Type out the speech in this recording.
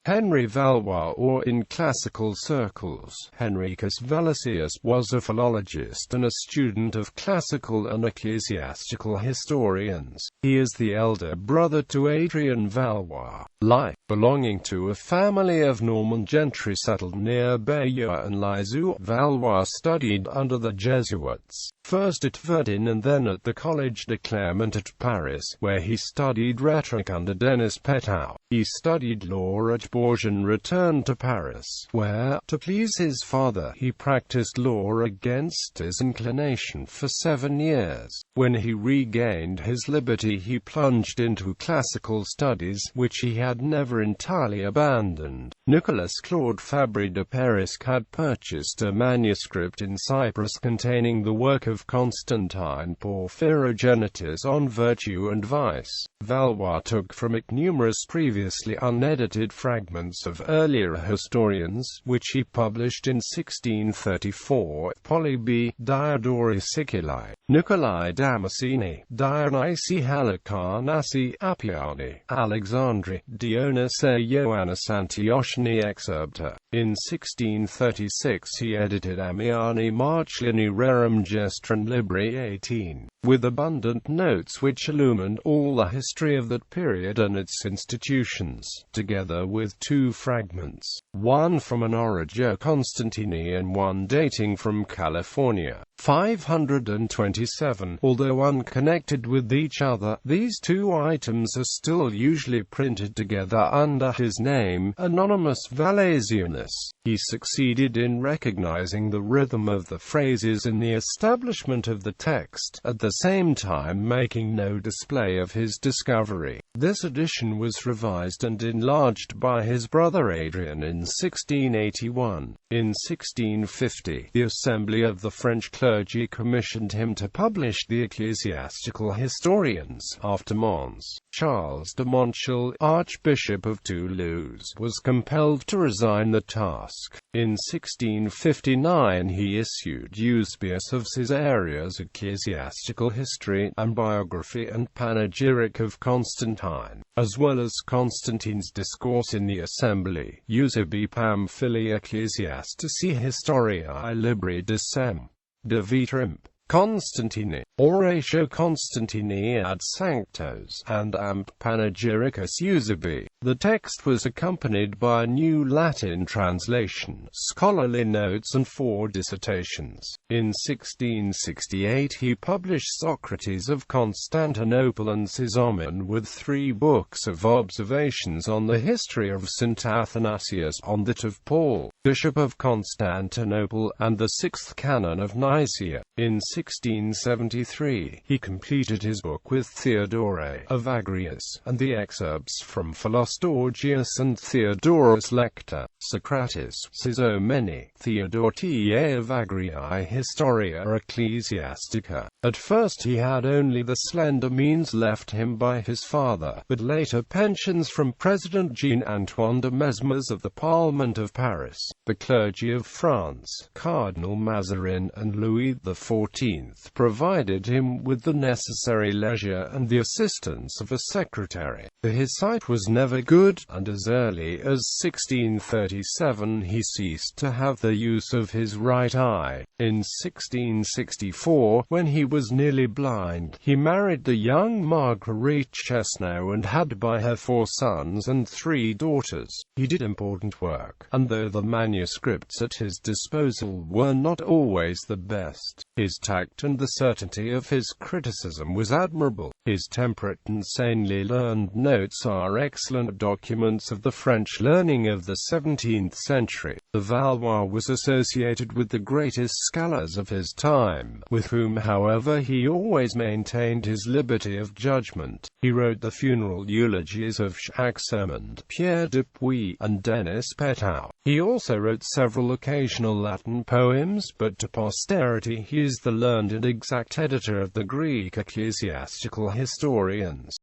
Henri Valois, or in classical circles, Henricus Valesius, was a philologist and a student of classical and ecclesiastical historians. He is the elder brother to Adrien Valois, belonging to a family of Norman gentry settled near Bayeux and Lisieux. Valois studied under the Jesuits, first at Verdun and then at the Collège de Clermont at Paris, where he studied rhetoric under Denis Pétain. He studied law at Bourges and returned to Paris, where, to please his father, he practiced law against his inclination for 7 years. When he regained his liberty, he plunged into classical studies, which he had never entirely abandoned. Nicolas Claude Fabry de Paris had purchased a manuscript in Cyprus containing the work of Constantine Porphyrogenitus on virtue and vice. Valois took from it numerous previously unedited fragments of earlier historians, which he published in 1634, Polybi, Diodori Sicily, Nicolai Damasceni, Dionysi Halicarnassi, Appiani, Alexandri, Dionysia Ioannis Antiochini Excerpta. In 1636 he edited Ammiani Marciani Rerum Gestran Libri 18, with abundant notes which illumined all the history of that period and its institutions, together with 2 fragments, one from an Origio Constantini and one dating from California. 527. Although unconnected with each other, these 2 items are still usually printed together under his name, Anonymous Valesianus. He succeeded in recognizing the rhythm of the phrases in the establishment of the text, at the same time making no display of his discovery. This edition was revised and enlarged by his brother Adrien in 1681. In 1650, the Assembly of the French clergy commissioned him to publish the Ecclesiastical Historians. After Mons. Charles de Montchel, Archbishop of Toulouse, was compelled to resign the task. In 1659 he issued Eusebius of Caesarea's Ecclesiastical History and Biography and Panegyric of Constantine, as well as Constantine's Discourse in the Assembly, Eusebi Pamphylia Ecclesiastici Historiae Libri Decem. De Vitrim Constantini, Oratio Constantini ad Sanctos, and Amp Panegyricus Eusebi. The text was accompanied by a new Latin translation, scholarly notes and 4 dissertations. In 1668 he published Socrates of Constantinople and Sisomen, with 3 books of observations on the history of St. Athanasius, on that of Paul, Bishop of Constantinople, and the 6th Canon of Nicaea. In 1673, he completed his book with Theodore of Agrius, and the excerpts from Philostorgius and Theodorus Lector, Socrates, Sisomeni, Theodore of Agrii Historia Ecclesiastica. At first he had only the slender means left him by his father, but later pensions from President Jean-Antoine de Mesmes of the Parliament of Paris, the clergy of France, Cardinal Mazarin, and Louis XIV provided him with the necessary leisure and the assistance of a secretary. His sight was never good, and as early as 1637 he ceased to have the use of his right eye. In 1664, when he was nearly blind, he married the young Marguerite Chesneau and had by her 4 sons and 3 daughters. He did important work, and though the manuscripts at his disposal were not always the best, his tact and the certainty of his criticism was admirable. His temperate and sanely learned notes are excellent documents of the French learning of the 17th century. The Valois was associated with the greatest scholars of his time, with whom, however, he always maintained his liberty of judgment. He wrote the funeral eulogies of Jacques Sermond, Pierre Dupuy, and Denis Pétain. He also wrote several occasional Latin poems, but to posterity he is the learned and exact editor of the Greek ecclesiastical historians.